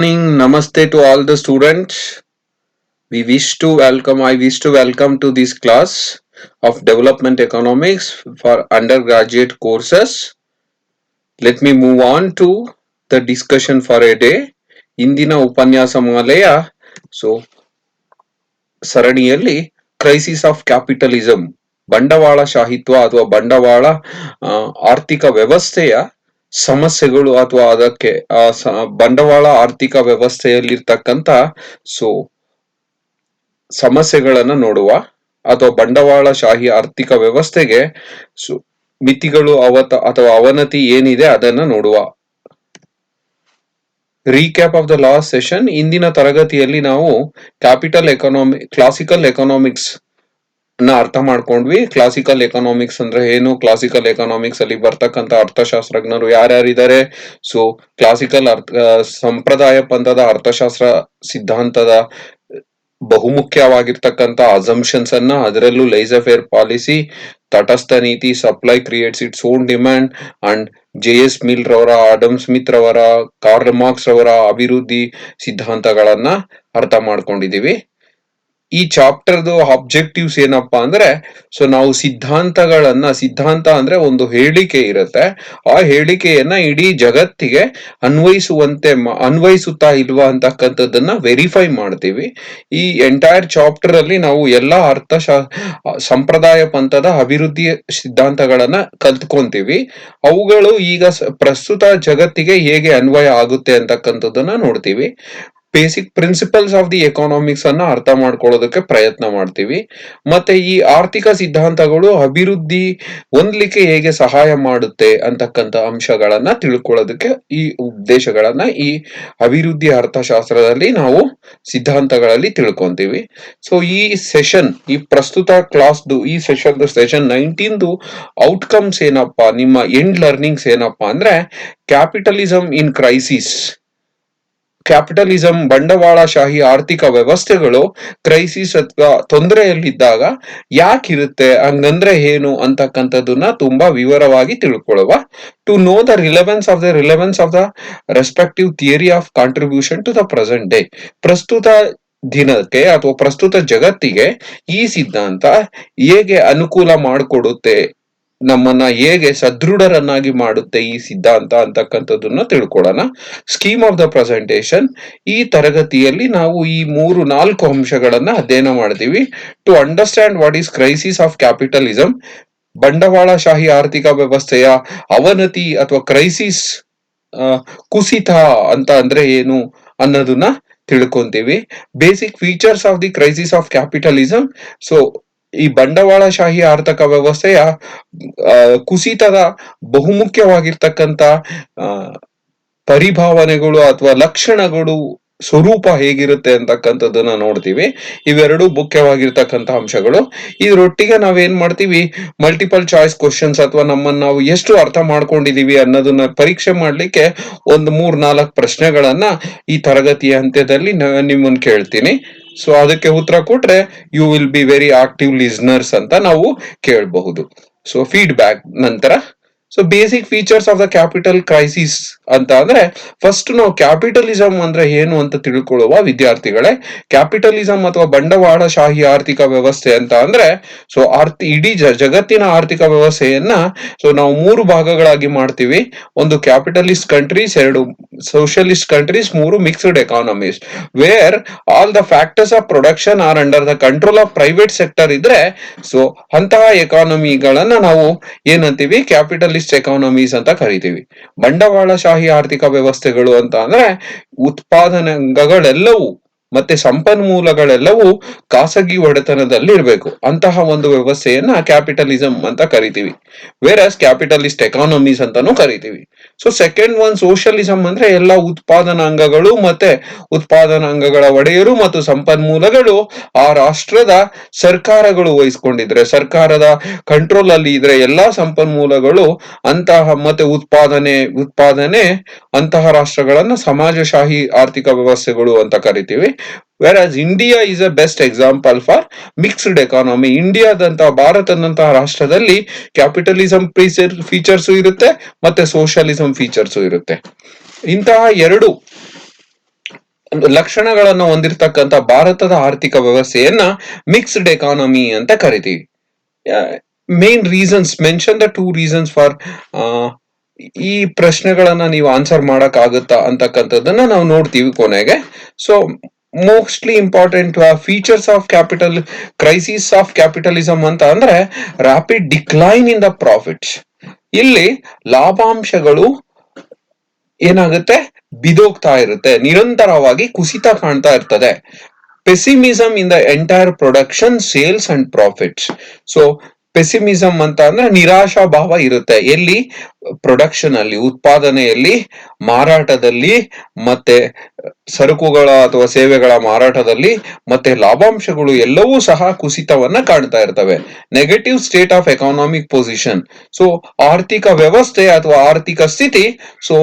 Morning, namaste to all the students. I wish to welcome to this class of development economics for undergraduate courses. Let me move on to the discussion for a day. ಇಂದಿನ ಉಪನ್ಯಾಸ ಮಾಲೆಯ ಸರಣಿಯಲ್ಲಿ crisis of capitalism ಬಂಡವಾಳಶಾಹಿತ್ವ ಅಥವಾ ಬಂಡವಾಳ ಆರ್ಥಿಕ ವ್ಯವಸ್ಥೆಯ ಸಮಸ್ಯೆಗಳು ಅಥವಾ ಅದಕ್ಕೆ ಬಂಡವಾಳ ಆರ್ಥಿಕ ವ್ಯವಸ್ಥೆಯಲ್ಲಿರ್ತಕ್ಕಂಥ ಸಮಸ್ಯೆಗಳನ್ನ ನೋಡುವ ಅಥವಾ ಬಂಡವಾಳಶಾಹಿ ಆರ್ಥಿಕ ವ್ಯವಸ್ಥೆಗೆ ಮಿತಿಗಳು ಅಥವಾ ಅವನತಿ ಏನಿದೆ ಅದನ್ನ ನೋಡುವ. Recap of the last session. ಇಂದಿನ ತರಗತಿಯಲ್ಲಿ ನಾವು ಕ್ಲಾಸಿಕಲ್ ಎಕನಾಮಿಕ್ಸ್ ನ ಅರ್ಥ ಮಾಡ್ಕೊಂಡ್ವಿ. ಕ್ಲಾಸಿಕಲ್ ಎಕನಾಮಿಕ್ಸ್ ಅಂದ್ರೆ ಏನು, ಕ್ಲಾಸಿಕಲ್ ಎಕನಾಮಿಕ್ಸ್ ಅಲ್ಲಿ ಬರ್ತಕ್ಕಂಥ ಅರ್ಥಶಾಸ್ತ್ರಜ್ಞರು ಯಾರ್ಯಾರಿದ್ದಾರೆ, ಕ್ಲಾಸಿಕಲ್ ಸಂಪ್ರದಾಯ ಪಂಥದ ಅರ್ಥಶಾಸ್ತ್ರ ಸಿದ್ಧಾಂತದ ಬಹುಮುಖ್ಯವಾಗಿರ್ತಕ್ಕಂಥ ಅಸಂಪ್ಷನ್ಸ್ ಅನ್ನ, ಅದರಲ್ಲೂ ಲೈಸಫೇರ್ ಪಾಲಿಸಿ, ತಟಸ್ಥ ನೀತಿ, supply creates its own demand and J S. Mill ರವರ, ಆಡಮ್ ಸ್ಮಿತ್ ರವರ, ಕಾರ್ಲ್ ಮಾರ್ಕ್ಸ್ ರವರ ಅಭಿವೃದ್ಧಿ ಸಿದ್ಧಾಂತಗಳನ್ನ ಅರ್ಥ ಮಾಡ್ಕೊಂಡಿದೀವಿ. ಈ ಚಾಪ್ಟರ್ದು ಆಬ್ಜೆಕ್ಟಿವ್ಸ್ ಏನಪ್ಪಾ ಅಂದ್ರೆ, ನಾವು ಸಿದ್ಧಾಂತ ಅಂದ್ರೆ ಒಂದು ಹೇಳಿಕೆ ಇರುತ್ತೆ, ಆ ಹೇಳಿಕೆಯನ್ನ ಇಡೀ ಜಗತ್ತಿಗೆ ಅನ್ವಯಿಸುತ್ತಾ ಇಲ್ವಾ ಅಂತಕ್ಕಂಥದ್ದನ್ನ ವೆರಿಫೈ ಮಾಡ್ತೀವಿ. ಈ ಎಂಟೈರ್ ಚಾಪ್ಟರ್ ಅಲ್ಲಿ ನಾವು ಎಲ್ಲಾ ಸಂಪ್ರದಾಯ ಪಂಥದ ಅಭಿವೃದ್ಧಿ ಸಿದ್ಧಾಂತಗಳನ್ನ ಕಲ್ತ್ಕೊಂತೀವಿ. ಅವುಗಳು ಈಗ ಪ್ರಸ್ತುತ ಜಗತ್ತಿಗೆ ಹೇಗೆ ಅನ್ವಯ ಆಗುತ್ತೆ ಅಂತಕ್ಕಂಥದ್ದನ್ನ ನೋಡ್ತೀವಿ. Basic principles of the economics ಅನ್ನ ಅರ್ಥ ಮಾಡ್ಕೊಳ್ಳೋದಕ್ಕೆ ಪ್ರಯತ್ನ ಮಾಡ್ತೀವಿ. ಮತ್ತೆ ಈ ಆರ್ಥಿಕ ಸಿದ್ಧಾಂತಗಳು ಅಭಿವೃದ್ಧಿ ಹೊಂದಲಿಕ್ಕೆ ಹೇಗೆ ಸಹಾಯ ಮಾಡುತ್ತೆ ಅಂತಕ್ಕಂಥ ಅಂಶಗಳನ್ನ ತಿಳ್ಕೊಳ್ಳೋದಕ್ಕೆ ಈ ಉದ್ದೇಶಗಳನ್ನ ಈ ಅಭಿವೃದ್ಧಿ ಅರ್ಥಶಾಸ್ತ್ರದಲ್ಲಿ ನಾವು ಸಿದ್ಧಾಂತಗಳಲ್ಲಿ ತಿಳ್ಕೊಂತೀವಿ. ಈ ಪ್ರಸ್ತುತ ಕ್ಲಾಸ್ದು ಈ ಸೆಷನ್ 19 ಔಟ್ಕಮ್ಸ್ ಏನಪ್ಪಾ, ನಿಮ್ಮ ಎಂಡ್ ಲರ್ನಿಂಗ್ಸ್ ಏನಪ್ಪಾ ಅಂದ್ರೆ, ಕ್ಯಾಪಿಟಲಿಸಂ ಇನ್ ಕ್ರೈಸಿಸ್. ಕ್ಯಾಪಿಟಲಿಸಂ ಬಂಡವಾಳಶಾಹಿ ಆರ್ಥಿಕ ವ್ಯವಸ್ಥೆಗಳು ಕ್ರೈಸಿಸ್ ಅಥವಾ ತೊಂದರೆಯಲ್ಲಿದ್ದಾಗ ಯಾಕಿರುತ್ತೆ, ಹಂಗಂದ್ರೆ ಏನು ಅಂತಕ್ಕಂಥದ್ದನ್ನ ತುಂಬಾ ವಿವರವಾಗಿ ತಿಳ್ಕೊಳ್ಳುವ. To know the relevance of the respective theory of contribution to the present day. ಪ್ರಸ್ತುತ ದಿನಕ್ಕೆ ಅಥವಾ ಪ್ರಸ್ತುತ ಜಗತ್ತಿಗೆ ಈ ಸಿದ್ಧಾಂತ ಹೇಗೆ ಅನುಕೂಲ ಮಾಡಿಕೊಡುತ್ತೆ, ನಮ್ಮನ್ನ ಹೇಗೆ ಸದೃಢರನ್ನಾಗಿ ಮಾಡುತ್ತೆ ಈ ಸಿದ್ಧಾಂತ ಅಂತಕ್ಕಂಥದ್ದನ್ನ ತಿಳ್ಕೊಳ್ಳೋಣ. Scheme of the presentation. ಈ ತರಗತಿಯಲ್ಲಿ ನಾವು ಈ 3-4 ಅಂಶಗಳನ್ನ ಅಧ್ಯಯನ ಮಾಡ್ತೀವಿ. To understand what is crisis of capitalism, ಬಂಡವಾಳಶಾಹಿ ಆರ್ಥಿಕ ವ್ಯವಸ್ಥೆಯ ಅವನತಿ ಅಥವಾ ಕ್ರೈಸಿಸ್, ಕುಸಿತ ಅಂತ ಅಂದ್ರೆ ಏನು ಅನ್ನೋದನ್ನ ತಿಳ್ಕೊಂತೀವಿ. Basic features of the crisis of capitalism. ಈ ಬಂಡವಾಳಶಾಹಿ ಆರ್ಥಿಕ ವ್ಯವಸ್ಥೆಯ ಕುಸಿತದ ಬಹುಮುಖ್ಯವಾಗಿರ್ತಕ್ಕಂಥ ಪರಿಭಾವನೆಗಳು ಅಥವಾ ಲಕ್ಷಣಗಳು, ಸ್ವರೂಪ ಹೇಗಿರುತ್ತೆ ಅಂತಕ್ಕಂಥದ್ದನ್ನ ನೋಡ್ತೀವಿ. ಇವೆರಡು ಮುಖ್ಯವಾಗಿರ್ತಕ್ಕಂಥ ಅಂಶಗಳು. ಇದರೊಟ್ಟಿಗೆ ನಾವೇನ್ ಮಾಡ್ತೀವಿ, ಮಲ್ಟಿಪಲ್ ಚಾಯ್ಸ್ ಕ್ವಶನ್ಸ್ ಅಥವಾ ನಮ್ಮನ್ನ ನಾವು ಎಷ್ಟು ಅರ್ಥ ಮಾಡ್ಕೊಂಡಿದೀವಿ ಅನ್ನೋದನ್ನ ಪರೀಕ್ಷೆ ಮಾಡ್ಲಿಕ್ಕೆ ಒಂದು 3-4 ಪ್ರಶ್ನೆಗಳನ್ನ ಈ ತರಗತಿಯ ಅಂತ್ಯದಲ್ಲಿ ನಿಮ್ಮನ್ನ ಕೇಳ್ತೀನಿ. ಅದಕ್ಕೆ ಉತ್ತರ ಕೊಟ್ರೆ you will be very active listeners ಅಂತ ನಾವು ಕೇಳಬಹುದು. ಫೀಡ್ಬ್ಯಾಕ್ ನಂತರ. Basic features of the capital crisis ಅಂತ ಅಂದ್ರೆ, ಫಸ್ಟ್ ನಾವು ಕ್ಯಾಪಿಟಲಿಸಂ ಅಂದ್ರೆ ಏನು ಅಂತ ತಿಳ್ಕೊಳ್ಳುವ ವಿದ್ಯಾರ್ಥಿಗಳೇ. ಕ್ಯಾಪಿಟಲಿಸಂ ಅಥವಾ ಬಂಡವಾಳಶಾಹಿ ಆರ್ಥಿಕ ವ್ಯವಸ್ಥೆ ಅಂತ ಅಂದ್ರೆ, ಇಡೀ ಜಗತ್ತಿನ ಆರ್ಥಿಕ ವ್ಯವಸ್ಥೆಯನ್ನ ನಾವು 3 ಭಾಗಗಳಾಗಿ ಮಾಡ್ತೀವಿ. ಒಂದು capitalist countries, 2 socialist countries, 3 mixed economies, where all the factors of production are under the control of private sector ಇದ್ರೆ, ಅಂತಹ ಎಕಾನಮಿಗಳನ್ನ ನಾವು ಏನಂತೀವಿ, ಕ್ಯಾಪಿಟಲಿಸ್ಟ್ ಎಕಾನಮೀಸ್ ಅಂತ ಕರಿತೀವಿ. ಬಂಡವಾಳಶಾಹಿ ಆರ್ಥಿಕ ವ್ಯವಸ್ಥೆಗಳು ಅಂತ ಅಂದ್ರೆ, ಉತ್ಪಾದನಾಂಗಗಳೆಲ್ಲವೂ ಮತ್ತೆ ಸಂಪನ್ಮೂಲಗಳೆಲ್ಲವೂ ಖಾಸಗಿ ಒಡೆತನದಲ್ಲಿ ಇರಬೇಕು, ಅಂತಹ ಒಂದು ವ್ಯವಸ್ಥೆಯನ್ನ ಕ್ಯಾಪಿಟಲಿಸಂ ಅಂತ ಕರಿತೀವಿ. ವೇರಸ್ ಕ್ಯಾಪಿಟಲಿಸ್ಟ್ ಎಕಾನಮೀಸ್ ಅಂತಾನು ಕರಿತೀವಿ. ಸೆಕೆಂಡ್ ಒನ್ ಸೋಷಿಯಲಿಸಂ ಅಂದ್ರೆ, ಎಲ್ಲ ಉತ್ಪಾದನಾಂಗಗಳು ಮತ್ತೆ ಉತ್ಪಾದನಾಂಗಗಳ ಒಡೆಯರು ಮತ್ತು ಸಂಪನ್ಮೂಲಗಳು ಆ ರಾಷ್ಟ್ರದ ಸರ್ಕಾರಗಳು ವಹಿಸ್ಕೊಂಡಿದ್ರೆ, ಸರ್ಕಾರದ ಕಂಟ್ರೋಲ್ ಅಲ್ಲಿ ಇದ್ರೆ ಎಲ್ಲಾ ಸಂಪನ್ಮೂಲಗಳು ಅಂತಹ ಮತ್ತೆ ಉತ್ಪಾದನೆ ಅಂತಹ ರಾಷ್ಟ್ರಗಳನ್ನ ಸಮಾಜಶಾಹಿ ಆರ್ಥಿಕ ವ್ಯವಸ್ಥೆಗಳು ಅಂತ ಕರಿತೀವಿ. Whereas India is a best example for mixed economy. ಇಂಡಿಯಾದಂತಹ, ಭಾರತದಂತಹ ರಾಷ್ಟ್ರದಲ್ಲಿ ಕ್ಯಾಪಿಟಲಿಸಂ ಫೀಚರ್ಸ್ ಇರುತ್ತೆ ಮತ್ತೆ ಸೋಷಿಯಲಿಸಂ ಫೀಚರ್ಸ್ ಇರುತ್ತೆ. ಇಂತಹ 2 ಲಕ್ಷಣಗಳನ್ನು ಹೊಂದಿರತಕ್ಕಂತ ಭಾರತದ ಆರ್ಥಿಕ ವ್ಯವಸ್ಥೆಯನ್ನ ಮಿಕ್ಸ್ಡ್ ಎಕಾನಮಿ ಅಂತ ಕರಿತೀವಿ. Main reasons, mention the 2 reasons for, ಈ ಪ್ರಶ್ನೆಗಳನ್ನ ನೀವು ಆನ್ಸರ್ ಮಾಡಕ್ ಆಗುತ್ತಾ ಅಂತಕ್ಕಂಥದ್ದನ್ನ ನಾವು ನೋಡ್ತೀವಿ ಕೊನೆಗೆ. So mostly important features of capital crisis of capitalism ಅಂತ ಅಂದ್ರೆ rapid decline in the profits. ಇಲ್ಲಿ ಲಾಭಾಂಶಗಳು ಏನಾಗುತ್ತೆ, ಬಿದೋಗ್ತಾ ಇರುತ್ತೆ, ನಿರಂತರವಾಗಿ ಕುಸಿತ ಕಾಣ್ತಾ ಇರ್ತದೆ. Pessimism in the entire production, sales and profits. So pessimism ಅಂತ ಅಂದ್ರೆ ನಿರಾಶಾ ಭಾವ ಇರುತ್ತೆ ಎಲ್ಲಿ, ಪ್ರೊಡಕ್ಷನ್ ಅಲ್ಲಿ, ಉತ್ಪಾದನೆಯಲ್ಲಿ, ಮಾರಾಟದಲ್ಲಿ, ಮತ್ತೆ ಸರಕುಗಳ ಅಥವಾ ಸೇವೆಗಳ ಮಾರಾಟದಲ್ಲಿ, ಮತ್ತೆ ಲಾಭಾಂಶಗಳು ಎಲ್ಲವೂ ಸಹ ಕುಸಿತವನ್ನ ಕಾಣ್ತಾ ಇರ್ತವೆ. Negative state of economic position. So ಆರ್ಥಿಕ ವ್ಯವಸ್ಥೆ ಅಥವಾ ಆರ್ಥಿಕ ಸ್ಥಿತಿ ಸೊ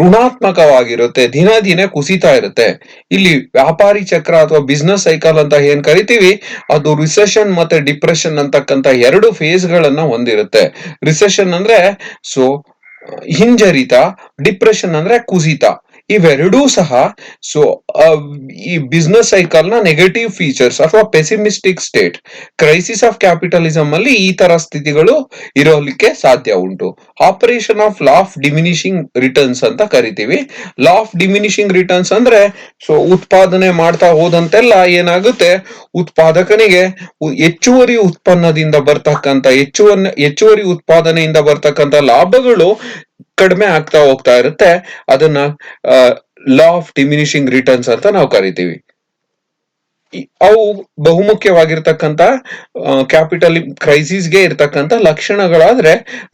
ಋಣಾತ್ಮಕವಾಗಿರುತ್ತೆ, ದಿನ ದಿನ ಕುಸಿತಾ ಇರುತ್ತೆ. ಇಲ್ಲಿ ವ್ಯಾಪಾರಿ ಚಕ್ರ ಅಥವಾ ಬಿಸ್ನೆಸ್ ಸೈಕಲ್ ಅಂತ ಏನ್ ಕರಿತೀವಿ, ಅದು ರಿಸೆಷನ್ ಮತ್ತೆ ಡಿಪ್ರೆಷನ್ ಅಂತಕ್ಕಂತ 2 ಫೇಸ್ ಗಳನ್ನ ಹೊಂದಿರುತ್ತೆ. ರಿಸೆಷನ್ ಅಂದ್ರೆ ಸೊ ಹಿಂಜರಿತ, ಡಿಪ್ರೆಷನ್ ಅಂದ್ರೆ ಕುಸಿತ. ಇವೆರಡೂ ಸಹ ಸೊ ಈ ಬಿಸ್ನೆಸ್ ಸೈಕಲ್ ನ ನೆಗೆಟಿವ್ ಫೀಚರ್ಸ್ ಅಥವಾ pessimistic state. Crisis of capitalism ಅಲ್ಲಿ ಈ ತರ ಸ್ಥಿತಿಗಳು ಇರೋಲಿಕ್ಕೆ ಸಾಧ್ಯ ಉಂಟು. Operation of law of diminishing returns ಅಂತ ಕರಿತೀವಿ. ಲಾ ಆಫ್ ಡಿಮಿನಿಷಿಂಗ್ ರಿಟರ್ನ್ಸ್ ಅಂದ್ರೆ ಸೊ ಉತ್ಪಾದನೆ ಮಾಡ್ತಾ ಹೋದಂತೆಲ್ಲ ಏನಾಗುತ್ತೆ, ಉತ್ಪಾದಕನಿಗೆ ಹೆಚ್ಚುವರಿ ಉತ್ಪನ್ನದಿಂದ ಬರ್ತಕ್ಕಂತ ಹೆಚ್ಚುವರಿ ಉತ್ಪಾದನೆಯಿಂದ ಬರ್ತಕ್ಕಂತ ಲಾಭಗಳು ಕಡಿಮೆ ಆಗ್ತಾ ಹೋಗ್ತಾ ಇರುತ್ತೆ. ಅದನ್ನ ಲಾ ಆಫ್ ಡಿಮಿನಿಷಿಂಗ್ ರಿಟರ್ನ್ಸ್ ಅಂತ ನಾವು ಕರಿತೀವಿ. ಅವು ಬಹುಮುಖ್ಯವಾಗಿರ್ತಕ್ಕಂತ ಕ್ಯಾಪಿಟಲ್ ಕ್ರೈಸಿಸ್ಗೆ ಇರ್ತಕ್ಕಂತ ಲಕ್ಷಣಗಳಾದ್ರೆ,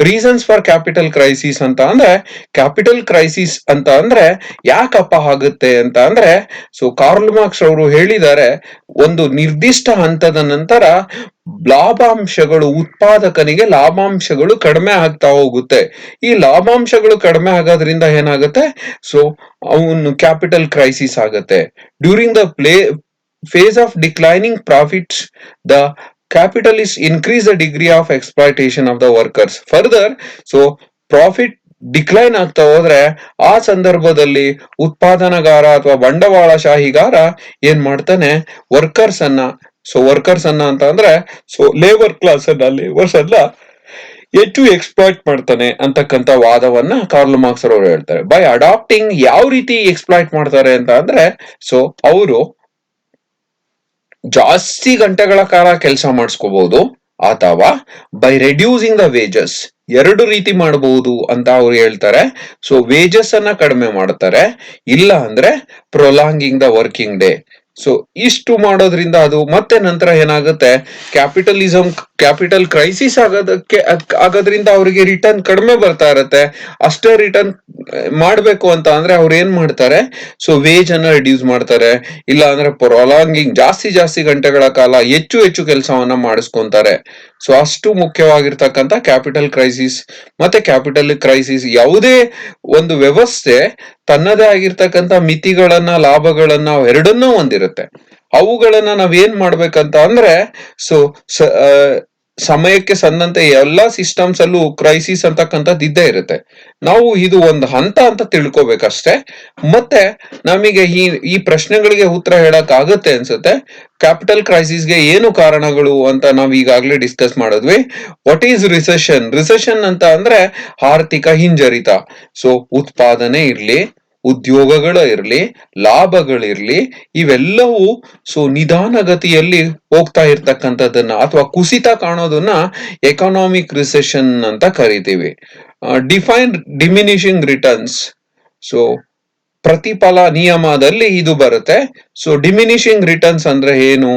ರೀಸನ್ಸ್ ಫಾರ್ ಕ್ಯಾಪಿಟಲ್ ಕ್ರೈಸಿಸ್ ಅಂತ ಅಂದ್ರೆ, ಕ್ಯಾಪಿಟಲ್ ಕ್ರೈಸಿಸ್ ಅಂತ ಅಂದ್ರೆ ಯಾಕಪ್ಪ ಆಗುತ್ತೆ ಅಂತ ಅಂದ್ರೆ, ಸೊ ಕಾರ್ಲ್ ಮಾರ್ಕ್ಸ್ ಅವರು ಹೇಳಿದ್ದಾರೆ, ಒಂದು ನಿರ್ದಿಷ್ಟ ಹಂತದ ನಂತರ ಲಾಭಾಂಶಗಳು, ಉತ್ಪಾದಕನಿಗೆ ಲಾಭಾಂಶಗಳು ಕಡಿಮೆ ಆಗ್ತಾ ಹೋಗುತ್ತೆ. ಈ ಲಾಭಾಂಶಗಳು ಕಡಿಮೆ ಆಗೋದ್ರಿಂದ ಏನಾಗುತ್ತೆ, ಸೊ ಅವನು ಕ್ಯಾಪಿಟಲ್ ಕ್ರೈಸಿಸ್ ಆಗುತ್ತೆ. During the phase of declining profits, the capitalists increase the degree of exploitation of the workers. Further, so profit decline ಆಗ್ತಾ ಹೋದ್ರೆ ಆ ಸಂದರ್ಭದಲ್ಲಿ ಉತ್ಪಾದನಗಾರ ಅಥವಾ ಬಂಡವಾಳಶಾಹಿಗಾರ ಏನ್ ಮಾಡ್ತಾನೆ, ವರ್ಕರ್ಸ್ ಅನ್ನ ಅಂತ ಅಂದ್ರೆ ಸೊ ಲೇಬರ್ ಕ್ಲಾಸ್ ಲೇಬರ್ಸ್ ಅನ್ನ ಹೆಚ್ಚು ಎಕ್ಸ್ಪ್ಲಾಯ್ಟ್ ಮಾಡ್ತಾನೆ ಅಂತಕ್ಕಂಥ ವಾದವನ್ನ ಕಾರ್ಲ್ ಮಾರ್ಕ್ಸ್ ಅವರು ಹೇಳ್ತಾರೆ. ಬೈ ಅಡಾಪ್ಟಿಂಗ್, ಯಾವ ರೀತಿ ಎಕ್ಸ್ಪ್ಲಾಯ್ಟ್ ಮಾಡ್ತಾರೆ ಅಂತ ಅಂದ್ರೆ, ಸೊ ಅವರು ಜಾಸ್ತಿ ಗಂಟೆಗಳ ಕಾಲ ಕೆಲಸ ಮಾಡಿಸ್ಕೋಬಹುದು, ಅಥವಾ ಬೈ ರೆಡ್ಯೂಸಿಂಗ್ ದ ವೇಜಸ್, 2 ರೀತಿ ಮಾಡಬಹುದು ಅಂತ ಅವ್ರು ಹೇಳ್ತಾರೆ. ಸೊ ವೇಜಸ್ ಅನ್ನ ಕಡಿಮೆ ಮಾಡ್ತಾರೆ, ಇಲ್ಲ ಅಂದ್ರೆ ಪ್ರೊಲಾಂಗಿಂಗ್ ದ ವರ್ಕಿಂಗ್ ಡೇ. ಸೊ ಇಷ್ಟು ಮಾಡೋದ್ರಿಂದ ಅದು ಮತ್ತೆ ನಂತರ ಏನಾಗುತ್ತೆ, ಕ್ಯಾಪಿಟಲ್ ಕ್ರೈಸಿಸ್ ಆಗೋದ್ರಿಂದ ಅವರಿಗೆ ರಿಟರ್ನ್ ಕಡಿಮೆ ಬರ್ತಾ ಇರುತ್ತೆ. ಅಷ್ಟೇ ರಿಟರ್ನ್ ಮಾಡ್ಬೇಕು ಅಂತ ಅಂದ್ರೆ ಅವ್ರು ಏನ್ ಮಾಡ್ತಾರೆ, ಸೊ ವೇಜ್ ಅನ್ನ ರಿಡ್ಯೂಸ್ ಮಾಡ್ತಾರೆ, ಇಲ್ಲ ಅಂದ್ರೆ ಪ್ರೊಲಾಂಗಿಂಗ್, ಜಾಸ್ತಿ ಗಂಟೆಗಳ ಕಾಲ ಹೆಚ್ಚು ಕೆಲಸವನ್ನ ಮಾಡಿಸ್ಕೊಂತಾರೆ. ಸೊ ಅಷ್ಟು ಮುಖ್ಯವಾಗಿರ್ತಕ್ಕಂಥ ಕ್ಯಾಪಿಟಲ್ ಕ್ರೈಸಿಸ್. ಮತ್ತೆ ಕ್ಯಾಪಿಟಲ್ ಕ್ರೈಸಿಸ್, ಯಾವುದೇ ಒಂದು ವ್ಯವಸ್ಥೆ ತನ್ನದೇ ಆಗಿರ್ತಕ್ಕಂಥ ಮಿತಿಗಳನ್ನ, ಲಾಭಗಳನ್ನ ಎರಡನ್ನೂ ಹೊಂದಿರುತ್ತೆ. ಅವುಗಳನ್ನ ನಾವೇನ್ ಮಾಡ್ಬೇಕಂತ ಅಂದ್ರೆ, ಸೊ ಸಮಯಕ್ಕೆ ಸಂದಂತೆ ಎಲ್ಲಾ ಸಿಸ್ಟಮ್ಸ್ ಅಲ್ಲೂ ಕ್ರೈಸಿಸ್ ಅಂತಕ್ಕಂಥದ್ದು ಇದ್ದೇ ಇರುತ್ತೆ. ನಾವು ಇದು ಒಂದು ಹಂತ ಅಂತ ತಿಳ್ಕೊಬೇಕಷ್ಟೇ. ಮತ್ತೆ ನಮಗೆ ಈ ಪ್ರಶ್ನೆಗಳಿಗೆ ಉತ್ತರ ಹೇಳಕ್ ಆಗುತ್ತೆ ಅನ್ಸುತ್ತೆ. ಕ್ಯಾಪಿಟಲ್ ಕ್ರೈಸಿಸ್ಗೆ ಏನು ಕಾರಣಗಳು ಅಂತ ನಾವ್ ಈಗಾಗ್ಲೇ ಡಿಸ್ಕಸ್ ಮಾಡಿದ್ವಿ. ವಾಟ್ ಈಸ್ ರಿಸೆಷನ್ ಅಂತ ಅಂದ್ರೆ ಆರ್ಥಿಕ ಹಿಂಜರಿತ. ಸೊ ಉತ್ಪಾದನೆ ಇರ್ಲಿ, ಉದ್ಯೋಗಗಳು ಇರ್ಲಿ, ಲಾಭಗಳಿರ್ಲಿ, ಇವೆಲ್ಲವೂ ಸೊ ನಿಧಾನಗತಿಯಲ್ಲಿ ಹೋಗ್ತಾ ಇರ್ತಕ್ಕಂಥದ್ದನ್ನ ಅಥವಾ ಕುಸಿತ ಕಾಣೋದನ್ನ ಎಕನಾಮಿಕ್ ರಿಸೆಷನ್ ಅಂತ ಕರಿತೀವಿ. Define diminishing returns. ಸೊ ಪ್ರತಿಫಲ ನಿಯಮದಲ್ಲಿ ಇದು ಬರುತ್ತೆ. ಸೊ ಡಿಮಿನಿಷಿಂಗ್ ರಿಟರ್ನ್ಸ್ ಅಂದ್ರೆ ಏನು,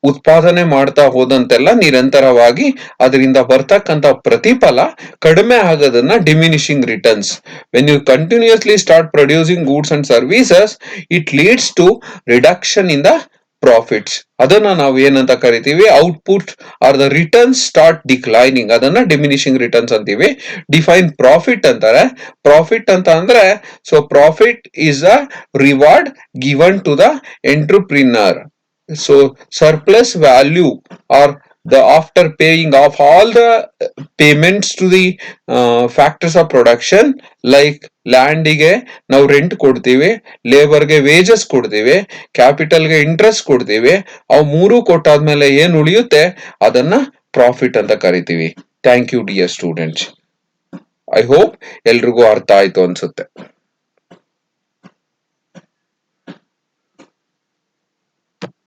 ಉತ್ಪಾದನೆ ಮಾಡ್ತಾ ಹೋದಂತೆಲ್ಲ ನಿರಂತರವಾಗಿ ಅದರಿಂದ ಬರ್ತಕ್ಕಂಥ ಪ್ರತಿಫಲ ಕಡಿಮೆ ಆಗೋದನ್ನ diminishing returns. When you continuously start producing goods and services, it leads to reduction in the profits. ಅದನ್ನ ನಾವು ಏನಂತ ಕರಿತೀವಿ, output or the returns start declining, ಅದನ್ನ ಡಿಮಿನಿಷಿಂಗ್ ರಿಟರ್ನ್ಸ್ ಅಂತೀವಿ. ಡಿಫೈನ್ ಪ್ರಾಫಿಟ್ ಅಂತಾರೆ. ಪ್ರಾಫಿಟ್ ಅಂತ ಅಂದ್ರೆ, so profit is a reward given to the entrepreneur. So surplus value are the after paying off all the payments to the factors of production, like ಲ್ಯಾಂಡಿಗೆ ನಾವು rent ಕೊಡ್ತೀವಿ, ಲೇಬರ್ಗೆ wages ಕೊಡ್ತೀವಿ, ಕ್ಯಾಪಿಟಲ್ಗೆ interest ಕೊಡ್ತೀವಿ, ಅವು ಮೂರು ಕೊಟ್ಟಾದ್ಮೇಲೆ ಏನ್ ಉಳಿಯುತ್ತೆ ಅದನ್ನ ಪ್ರಾಫಿಟ್ ಅಂತ ಕರಿತೀವಿ. Thank you dear students. I hope ಎಲ್ರಿಗೂ ಅರ್ಥ ಆಯ್ತು ಅನ್ಸುತ್ತೆ.